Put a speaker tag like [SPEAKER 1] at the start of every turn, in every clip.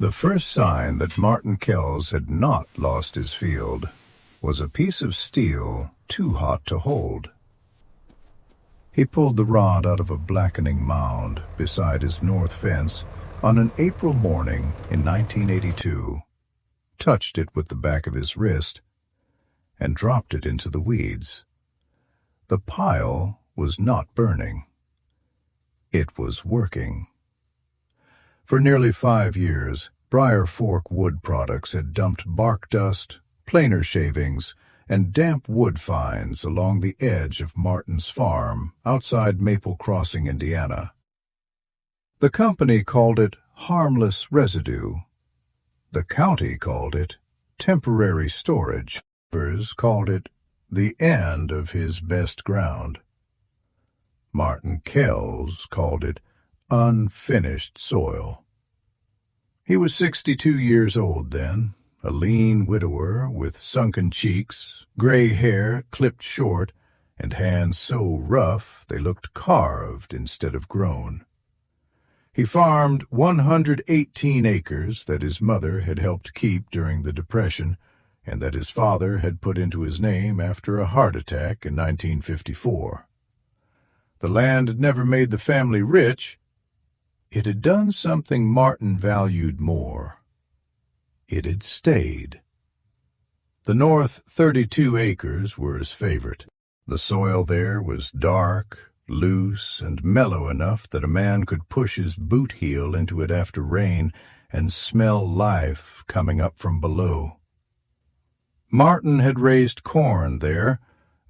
[SPEAKER 1] The first sign that Martin Kells had not lost his field was a piece of steel too hot to hold. He pulled the rod out of a blackening mound beside his north fence on an April morning in 1982, touched it with the back of his wrist, and dropped it into the weeds. The pile was not burning. It was working. For nearly 5 years, Briar Fork Wood Products had dumped bark dust, planer shavings, and damp wood fines along the edge of Martin's farm outside Maple Crossing, Indiana. The company called it harmless residue. The county called it temporary storage. Others called it the end of his best ground. Martin Kells called it unfinished soil. He was 62 years old then, a lean widower with sunken cheeks, gray hair clipped short, and hands so rough they looked carved instead of grown. He farmed 118 acres that his mother had helped keep during the Depression and that his father had put into his name after a heart attack in 1954. The land had never made the family rich. It had done something Martin valued more. It had stayed. The north 32 acres were his favorite. The soil there was dark, loose, and mellow enough that a man could push his boot heel into it after rain and smell life coming up from below. Martin had raised corn there,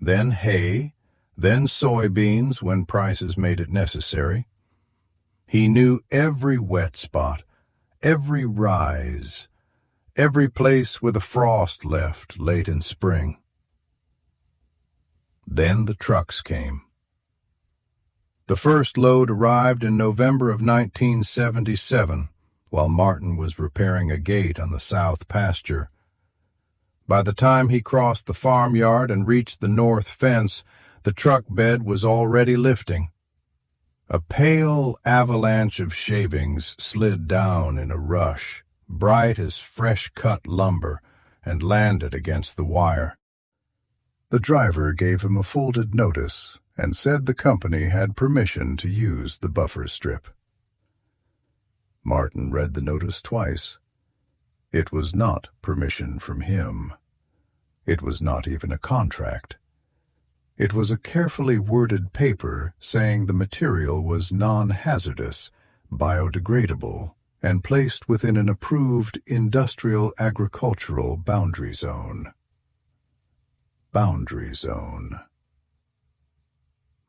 [SPEAKER 1] then hay, then soybeans when prices made it necessary. He knew every wet spot, every rise, every place with a frost left late in spring. Then the trucks came. The first load arrived in November of 1977, while Martin was repairing a gate on the south pasture. By the time he crossed the farmyard and reached the north fence, the truck bed was already lifting. A pale avalanche of shavings slid down in a rush, bright as fresh-cut lumber, and landed against the wire. The driver gave him a folded notice and said the company had permission to use the buffer strip. Martin read the notice twice. It was not permission from him. It was not even a contract. It was a carefully worded paper saying the material was non-hazardous, biodegradable, and placed within an approved industrial agricultural boundary zone. Boundary zone.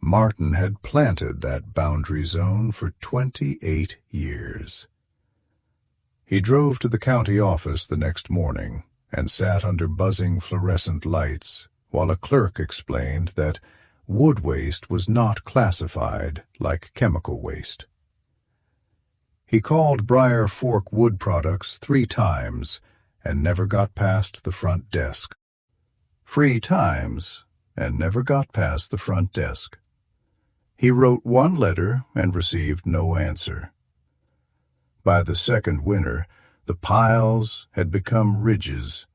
[SPEAKER 1] Martin had planted that boundary zone for 28 years. He drove to the county office the next morning and sat under buzzing fluorescent lights while a clerk explained that wood waste was not classified like chemical waste. He called Briar Fork Wood Products 3 times and never got past the front desk. 3 times and never got past the front desk. He wrote 1 letter and received no answer. By the second winter, the piles had become ridges.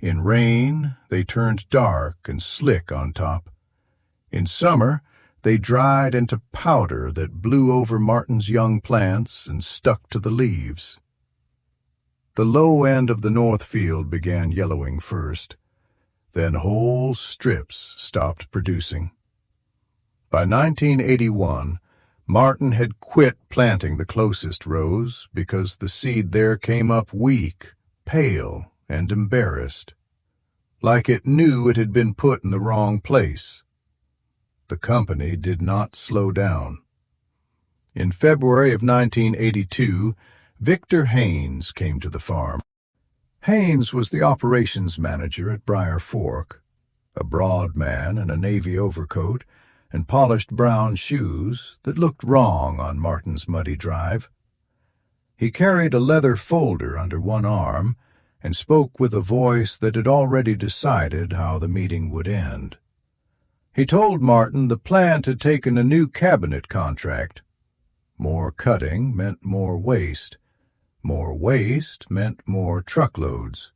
[SPEAKER 1] In rain, they turned dark and slick on top. In summer, they dried into powder that blew over Martin's young plants and stuck to the leaves. The low end of the north field began yellowing first. Then whole strips stopped producing. By 1981, Martin had quit planting the closest rows because the seed there came up weak, pale, and embarrassed, like it knew it had been put in the wrong place. The company did not slow down. In February of 1982, Victor Haynes came to the farm. Haynes was the operations manager at Briar Fork, a broad man in a navy overcoat and polished brown shoes that looked wrong on Martin's muddy drive. He carried a leather folder under one arm and spoke with a voice that had already decided how the meeting would end. He told Martin the plant had taken a new cabinet contract. More cutting meant more waste, More waste meant more truckloads.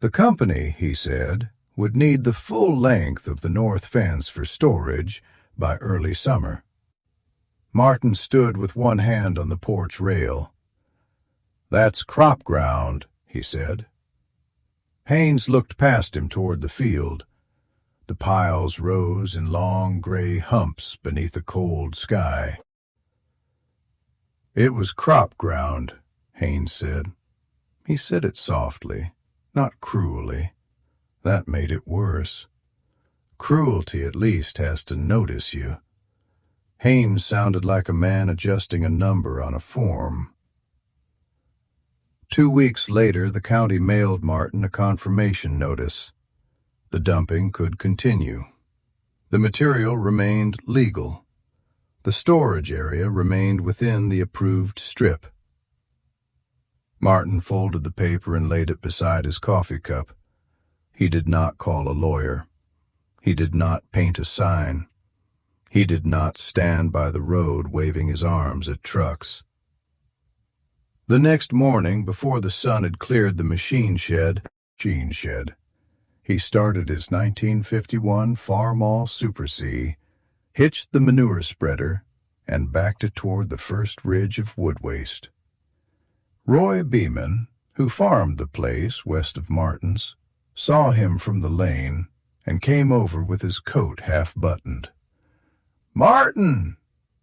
[SPEAKER 1] The company, he said, would need the full length of the north fence for storage by early summer. Martin stood with one hand on the porch rail. "That's crop ground," he said. Haynes looked past him toward the field. The piles rose in long gray humps beneath a cold sky. "It was crop ground," Haynes said. He said it softly, not cruelly. That made it worse. Cruelty at least has to notice you. Haynes sounded like a man adjusting a number on a form. 2 weeks later, the county mailed Martin a confirmation notice. The dumping could continue. The material remained legal. The storage area remained within the approved strip. Martin folded the paper and laid it beside his coffee cup. He did not call a lawyer. He did not paint a sign. He did not stand by the road waving his arms at trucks. The next morning, before the sun had cleared the machine shed, he started his 1951 Farmall Super C, hitched the manure spreader, and backed it toward the first ridge of wood waste. Roy Beeman, who farmed the place west of Martin's, saw him from the lane and came over with his coat half-buttoned. "Martin,"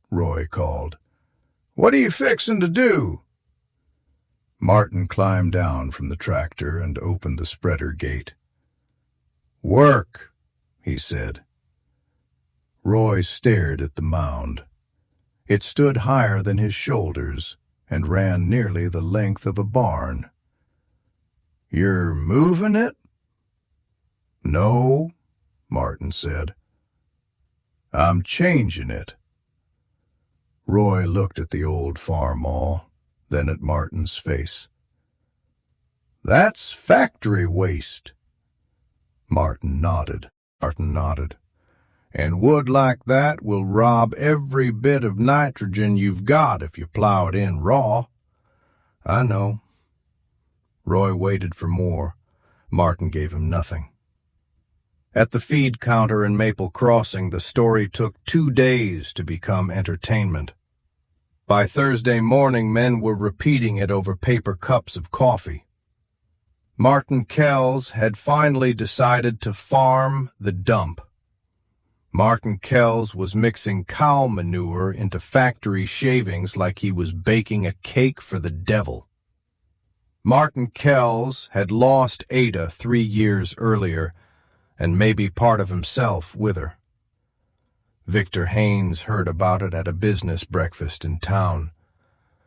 [SPEAKER 1] Roy called, "what are you fixin' to do?" Martin climbed down from the tractor and opened the spreader gate. "Work," he said. Roy stared at the mound. It stood higher than his shoulders and ran nearly the length of a barn. "You're moving it?" "No," Martin said. "I'm changing it." Roy looked at the old Farmall, then at Martin's face. "That's factory waste." Martin nodded. "And wood like that will rob every bit of nitrogen you've got if you plow it in raw." "I know." Roy waited for more. Martin gave him nothing. At the feed counter in Maple Crossing, the story took 2 days to become entertainment. By Thursday morning, men were repeating it over paper cups of coffee. Martin Kells had finally decided to farm the dump. Martin Kells was mixing cow manure into factory shavings like he was baking a cake for the devil. Martin Kells had lost Ada 3 years earlier, and maybe part of himself with her. Victor Haynes heard about it at a business breakfast in town.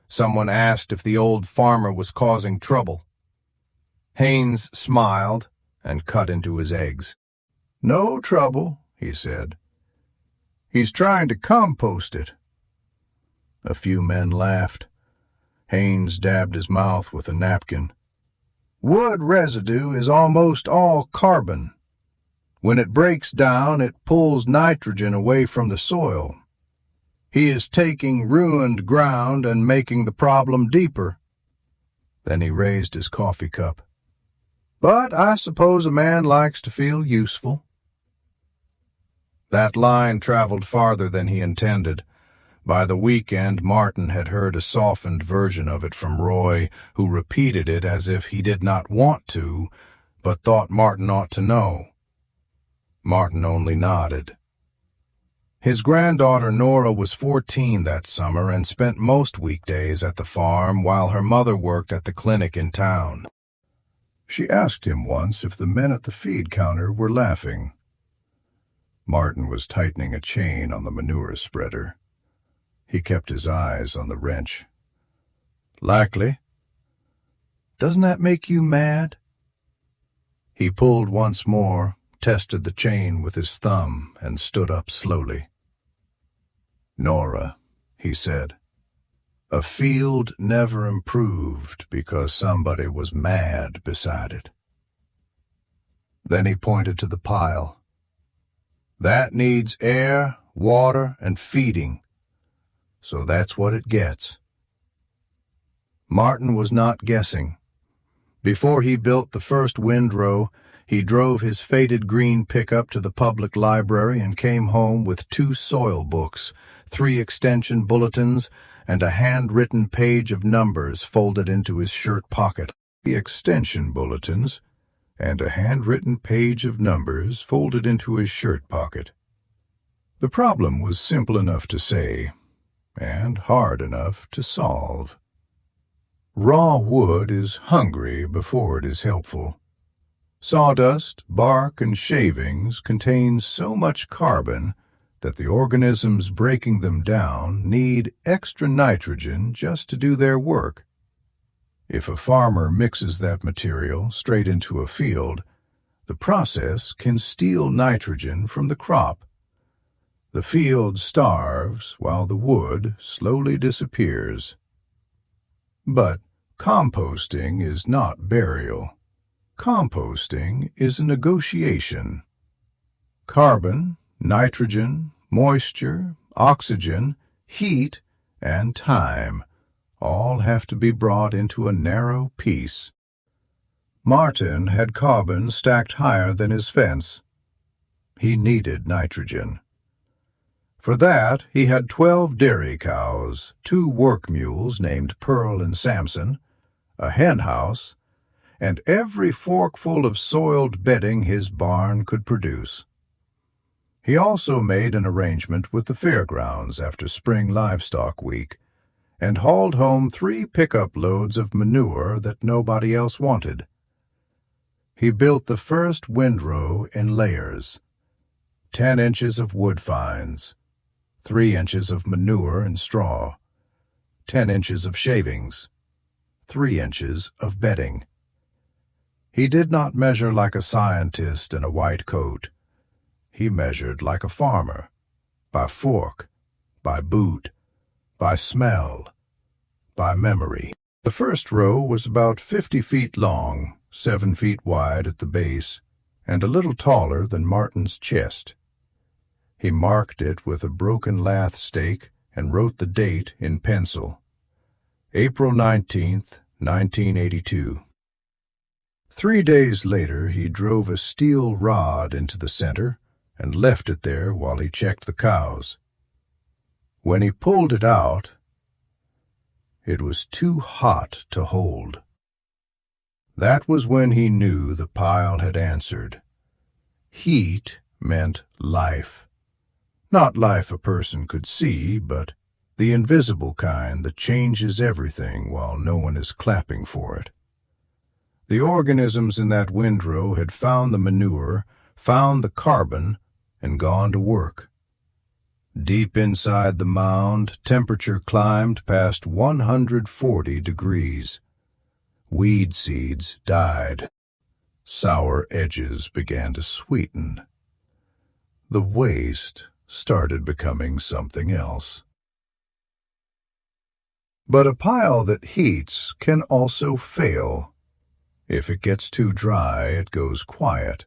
[SPEAKER 1] Someone asked if the old farmer was causing trouble. Haynes smiled and cut into his eggs. "No trouble," he said. "He's trying to compost it." A few men laughed. Haynes dabbed his mouth with a napkin. "Wood residue is almost all carbon. When it breaks down, it pulls nitrogen away from the soil. He is taking ruined ground and making the problem deeper." Then he raised his coffee cup. "But I suppose a man likes to feel useful." That line traveled farther than he intended. By the weekend, Martin had heard a softened version of it from Roy, who repeated it as if he did not want to, but thought Martin ought to know. Martin only nodded. His granddaughter Nora was 14 that summer and spent most weekdays at the farm while her mother worked at the clinic in town. She asked him once if the men at the feed counter were laughing. Martin was tightening a chain on the manure spreader. He kept his eyes on the wrench. "Likely. Doesn't that make you mad?" He pulled once more, tested the chain with his thumb, and stood up slowly. "Nora," he said, "a field never improved because somebody was mad beside it." Then he pointed to the pile. "That needs air, water, and feeding, so that's what it gets." Martin was not guessing. Before he built the first windrow, he drove his faded green pickup to the public library and came home with 2 soil books, 3 extension bulletins, and a handwritten page of numbers folded into his shirt pocket. The extension bulletins and a handwritten page of numbers folded into his shirt pocket. The problem was simple enough to say, and hard enough to solve. Raw wood is hungry before it is helpful. Sawdust, bark, and shavings contain so much carbon that the organisms breaking them down need extra nitrogen just to do their work. If a farmer mixes that material straight into a field, the process can steal nitrogen from the crop. The field starves while the wood slowly disappears. But composting is not burial. Composting is a negotiation. Carbon, nitrogen, moisture, oxygen, heat, and time all have to be brought into a narrow piece. Martin had carbon stacked higher than his fence. He needed nitrogen. For that, he had 12 dairy cows, 2 work mules named Pearl and Samson, a hen house, and every forkful of soiled bedding his barn could produce. He also made an arrangement with the fairgrounds after Spring Livestock Week and hauled home 3 pickup loads of manure that nobody else wanted. He built the first windrow in layers, 10 inches of wood fines, 3 inches of manure and straw, 10 inches of shavings, 3 inches of bedding. He did not measure like a scientist in a white coat. He measured like a farmer, by fork, by boot, by smell, by memory. The first row was about 50 feet long, 7 feet wide at the base, and a little taller than Martin's chest. He marked it with a broken lath stake and wrote the date in pencil. April 19th, 1982. 3 days later, he drove a steel rod into the center and left it there while he checked the cows. When he pulled it out, it was too hot to hold. That was when he knew the pile had answered. Heat meant life. Not life a person could see, but the invisible kind that changes everything while no one is clapping for it. The organisms in that windrow had found the manure, found the carbon, and gone to work. Deep inside the mound, temperature climbed past 140 degrees. Weed seeds died. Sour edges began to sweeten. The waste started becoming something else. But a pile that heats can also fail. If it gets too dry, it goes quiet.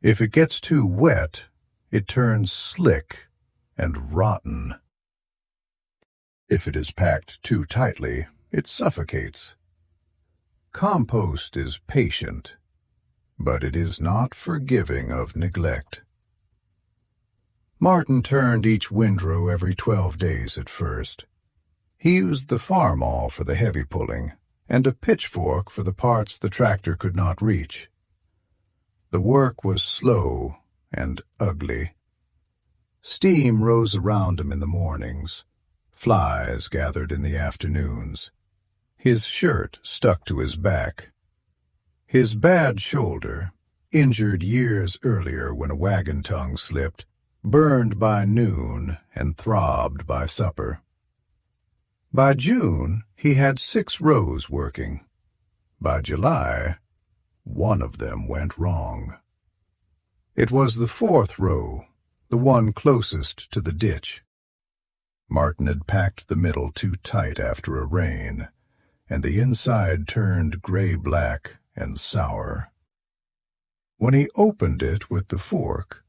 [SPEAKER 1] If it gets too wet, it turns slick and rotten. If it is packed too tightly, it suffocates. Compost is patient, but it is not forgiving of neglect. Martin turned each windrow every 12 days at first. He used the farm awl for the heavy pulling and a pitchfork for the parts the tractor could not reach. The work was slow and ugly. Steam rose around him in the mornings. Flies gathered in the afternoons. His shirt stuck to his back. His bad shoulder, injured years earlier when a wagon tongue slipped, burned by noon and throbbed by supper. By June, he had 6 rows working. By July, 1 of them went wrong. It was the 4th row, the one closest to the ditch. Martin had packed the middle too tight after a rain, and the inside turned gray-black and sour. When he opened it with the fork,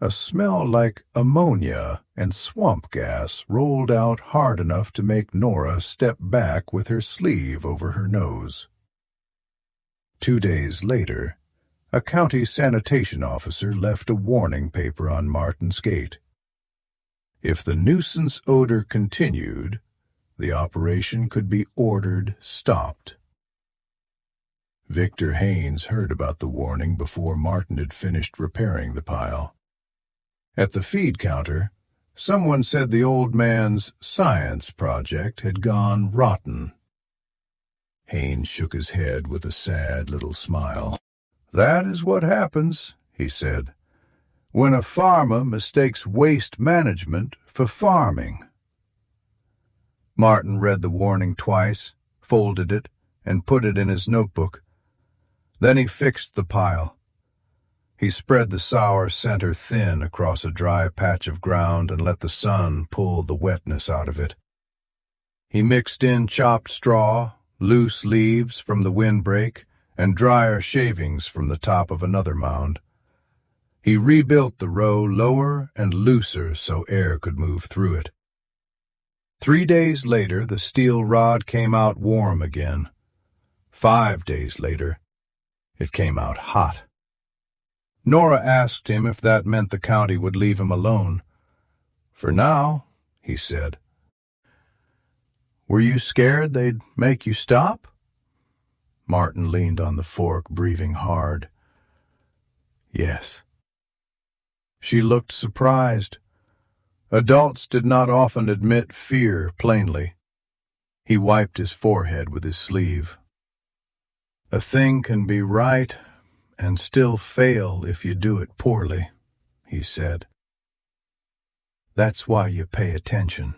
[SPEAKER 1] A smell like ammonia and swamp gas rolled out hard enough to make Nora step back with her sleeve over her nose. 2 days later, a county sanitation officer left a warning paper on Martin's gate. If the nuisance odor continued, the operation could be ordered stopped. Victor Haynes heard about the warning before Martin had finished repairing the pile. At the feed counter, someone said the old man's science project had gone rotten. Haynes shook his head with a sad little smile. "That is what happens," he said, "when a farmer mistakes waste management for farming." Martin read the warning twice, folded it, and put it in his notebook. Then he fixed the pile. He spread the sour center thin across a dry patch of ground and let the sun pull the wetness out of it. He mixed in chopped straw, loose leaves from the windbreak, and drier shavings from the top of another mound. He rebuilt the row lower and looser so air could move through it. 3 days later, the steel rod came out warm again. 5 days later, it came out hot. Nora asked him if that meant the county would leave him alone. "For now," he said. "Were you scared they'd make you stop?" Martin leaned on the fork, breathing hard. "Yes." She looked surprised. Adults did not often admit fear plainly. He wiped his forehead with his sleeve. "A thing can be right and still fail if you do it poorly," he said. "That's why you pay attention."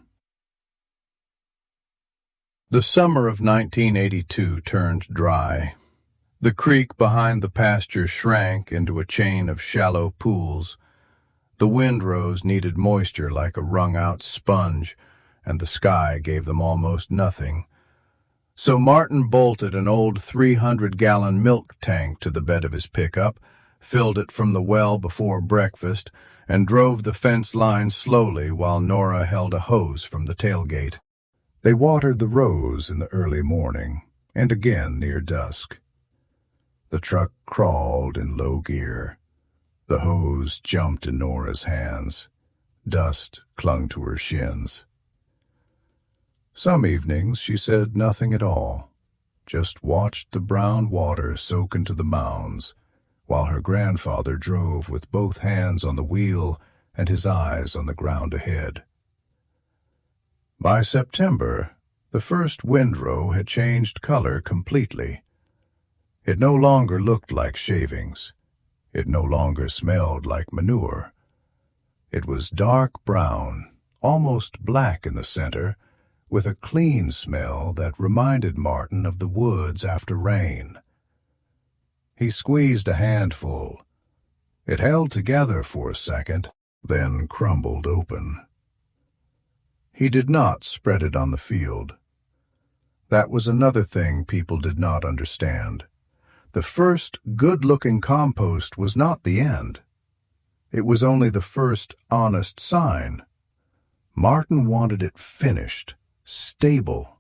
[SPEAKER 1] The summer of 1982 turned dry. The creek behind the pasture shrank into a chain of shallow pools. The windrows needed moisture like a wrung-out sponge, and the sky gave them almost nothing. So Martin bolted an old 300-gallon milk tank to the bed of his pickup, filled it from the well before breakfast, and drove the fence line slowly while Nora held a hose from the tailgate. They watered the rows in the early morning, and again near dusk. The truck crawled in low gear. The hose jumped in Nora's hands. Dust clung to her shins. Some evenings she said nothing at all, just watched the brown water soak into the mounds, while her grandfather drove with both hands on the wheel and his eyes on the ground ahead. By September, the first windrow had changed color completely. It no longer looked like shavings. It no longer smelled like manure. It was dark brown, almost black in the center, with a clean smell that reminded Martin of the woods after rain. He squeezed a handful. It held together for a second, then crumbled open. He did not spread it on the field. That was another thing people did not understand. The first good-looking compost was not the end. It was only the first honest sign. Martin wanted it finished, stable,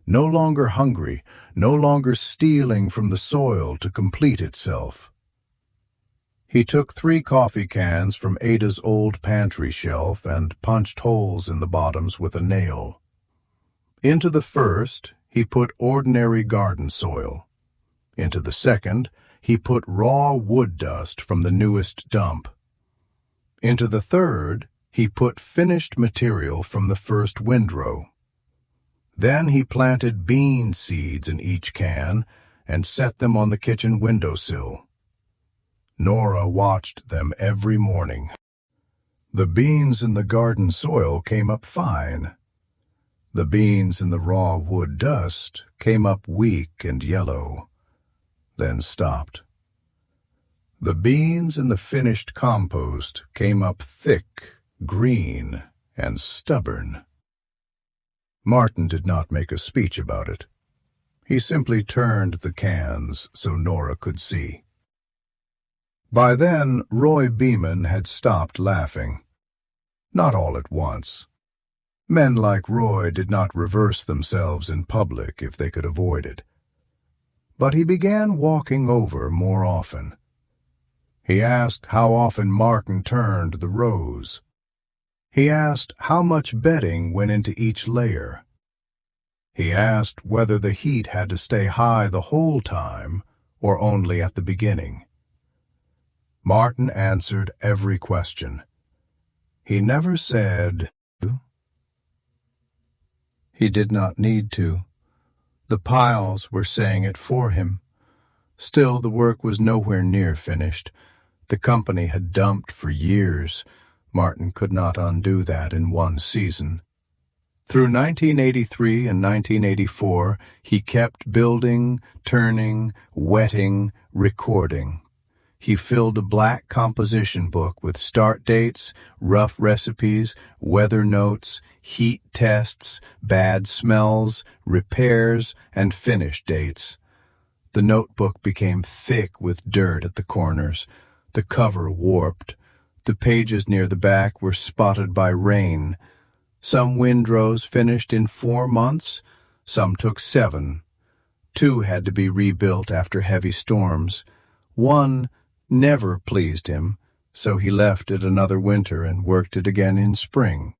[SPEAKER 1] no longer hungry, no longer stealing from the soil to complete itself. He took 3 coffee cans from Ada's old pantry shelf and punched holes in the bottoms with a nail. Into the first, he put ordinary garden soil. Into the second, he put raw wood dust from the newest dump. Into the third, he put finished material from the first windrow. Then he planted bean seeds in each can and set them on the kitchen windowsill. Nora watched them every morning. The beans in the garden soil came up fine. The beans in the raw wood dust came up weak and yellow, then stopped. The beans in the finished compost came up thick, green, and stubborn. Martin did not make a speech about it. He simply turned the cans so Nora could see. By then, Roy Beeman had stopped laughing. Not all at once. Men like Roy did not reverse themselves in public if they could avoid it. But he began walking over more often. He asked how often Martin turned the rows. He asked how much bedding went into each layer. He asked whether the heat had to stay high the whole time or only at the beginning. Martin answered every question. He never said, he did not need to. The piles were saying it for him. Still, the work was nowhere near finished. The company had dumped for years. Martin could not undo that in one season. Through 1983 and 1984, he kept building, turning, wetting, recording. He filled a black composition book with start dates, rough recipes, weather notes, heat tests, bad smells, repairs, and finish dates. The notebook became thick with dirt at the corners, the cover warped. The pages near the back were spotted by rain. Some windrows finished in 4 months, some took 7. 2 had to be rebuilt after heavy storms. 1 never pleased him, so he left it another winter and worked it again in spring.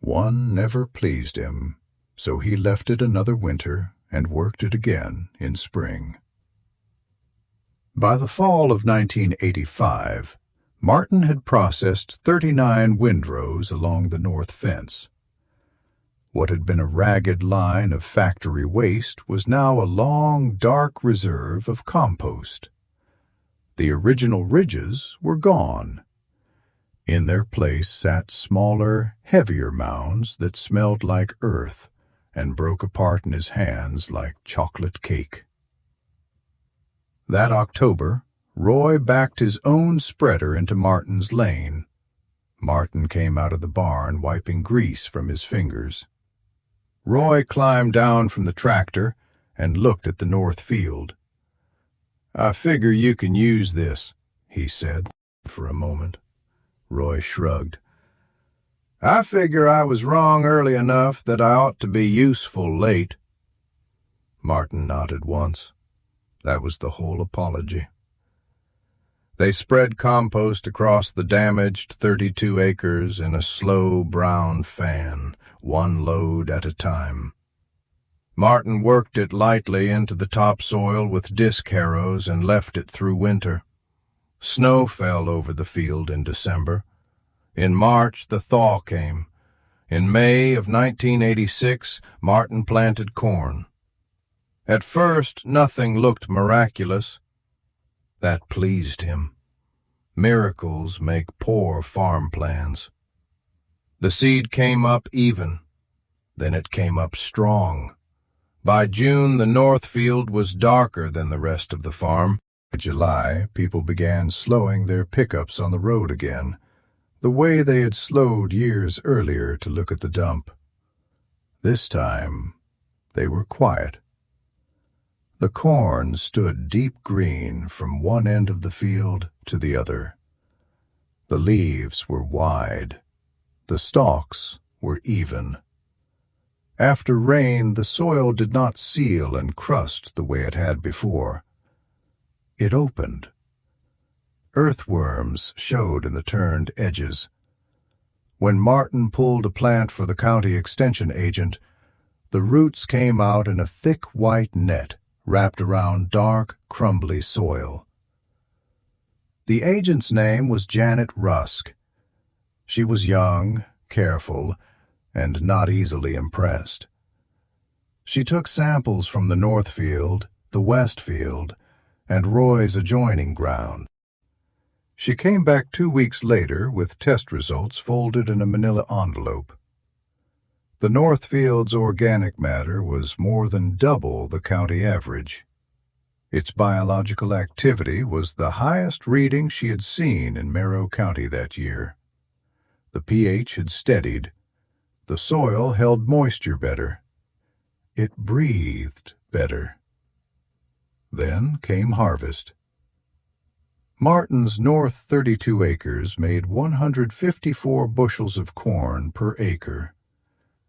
[SPEAKER 1] 1 never pleased him, so he left it another winter and worked it again in spring. By the fall of 1985, Martin had processed 39 windrows along the north fence. What had been a ragged line of factory waste was now a long, dark reserve of compost. The original ridges were gone. In their place sat smaller, heavier mounds that smelled like earth and broke apart in his hands like chocolate cake. That October, Roy backed his own spreader into Martin's lane. Martin came out of the barn wiping grease from his fingers. Roy climbed down from the tractor and looked at the north field. "I figure you can use this," he said, for a moment. Roy shrugged. "I figure I was wrong early enough that I ought to be useful late." Martin nodded once. That was the whole apology. They spread compost across the damaged 32 acres in a slow brown fan, 1 load at a time. Martin worked it lightly into the topsoil with disc harrows and left it through winter. Snow fell over the field in December. In March, the thaw came. In May of 1986, Martin planted corn. At first, nothing looked miraculous. That pleased him. Miracles make poor farm plans. The seed came up even. Then it came up strong. By June, the north field was darker than the rest of the farm. By July, people began slowing their pickups on the road again, the way they had slowed years earlier to look at the dump. This time, they were quiet. The corn stood deep green from one end of the field to the other. The leaves were wide. The stalks were even. After rain, the soil did not seal and crust the way it had before. It opened. Earthworms showed in the turned edges. When Martin pulled a plant for the county extension agent, the roots came out in a thick white net wrapped around dark, crumbly soil. The agent's name was Janet Rusk. She was young, careful, and not easily impressed. She took samples from the north field, the west field, and Roy's adjoining ground. She came back 2 weeks later with test results folded in a manila envelope. The north field's organic matter was more than double the county average. Its biological activity was the highest reading she had seen in Merrill County that year. The pH had steadied. The soil held moisture better. It breathed better. Then came harvest. Martin's North 32 acres made 154 bushels of corn per acre.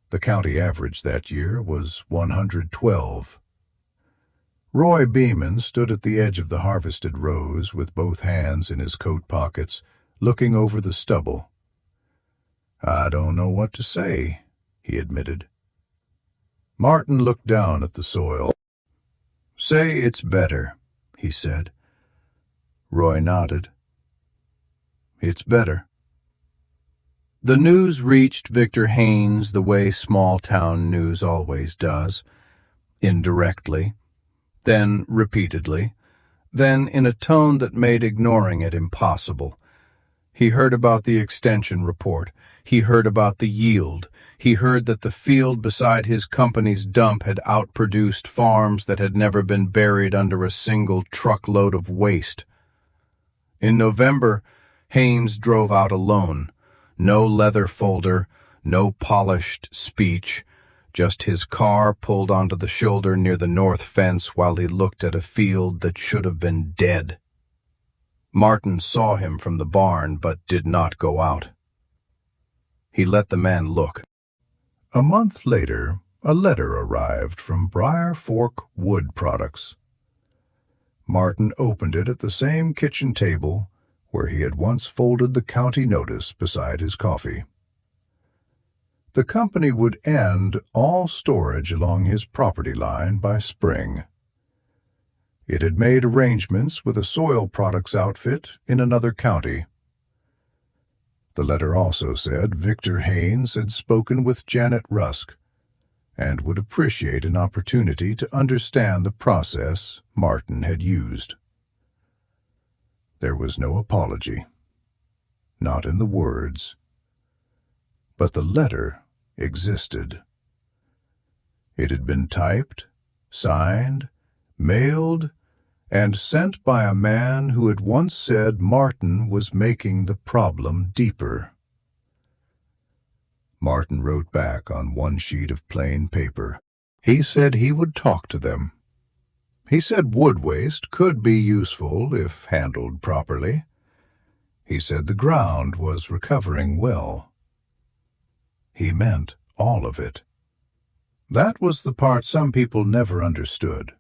[SPEAKER 1] The county average that year was 112. Roy Beeman stood at the edge of the harvested rows with both hands in his coat pockets, looking over the stubble. "I don't know what to say," he admitted. Martin looked down at the soil. "Say it's better," he said. Roy nodded. "It's better." The news reached Victor Haynes the way small-town news always does, indirectly, then repeatedly, then in a tone that made ignoring it impossible. He heard about the extension report. He heard about the yield. He heard that the field beside his company's dump had outproduced farms that had never been buried under a single truckload of waste. In November, Haynes drove out alone. No leather folder, no polished speech, just his car pulled onto the shoulder near the north fence while he looked at a field that should have been dead. Martin saw him from the barn but did not go out. He let the man look. A month later, a letter arrived from Briar Fork Wood Products. Martin opened it at the same kitchen table where he had once folded the county notice beside his coffee. The company would end all storage along his property line by spring. It had made arrangements with a soil products outfit in another county. The letter also said Victor Haynes had spoken with Janet Rusk and would appreciate an opportunity to understand the process Martin had used. There was no apology, not in the words, but the letter existed. It had been typed, signed, mailed, and sent by a man who had once said Martin was making the problem deeper. Martin wrote back on one sheet of plain paper. He said he would talk to them. He said wood waste could be useful if handled properly. He said the ground was recovering well. He meant all of it. That was the part some people never understood.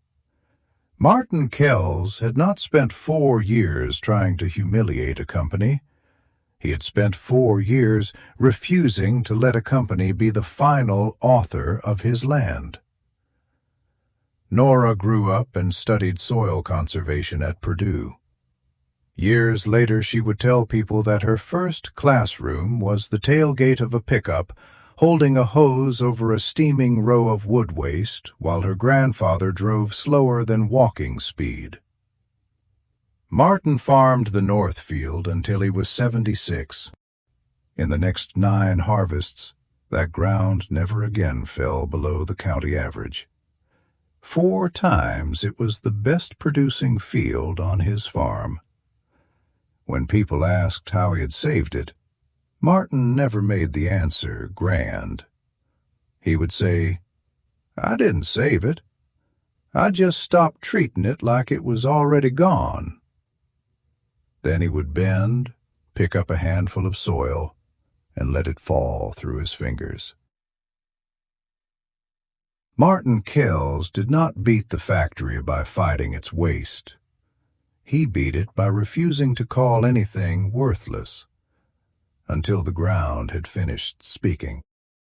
[SPEAKER 1] Martin Kells had not spent 4 years trying to humiliate a company. He had spent 4 years refusing to let a company be the final author of his land. Nora grew up and studied soil conservation at Purdue. Years later, she would tell people that her first classroom was the tailgate of a pickup, holding a hose over a steaming row of wood waste while her grandfather drove slower than walking speed. Martin farmed the North Field until he was 76. In the next 9 harvests, that ground never again fell below the county average. 4 times it was the best-producing field on his farm. When people asked how he had saved it, Martin never made the answer grand. He would say, "I didn't save it. I just stopped treating it like it was already gone." Then he would bend, pick up a handful of soil, and let it fall through his fingers. Martin Kells did not beat the factory by fighting its waste. He beat it by refusing to call anything worthless, until the ground had finished speaking.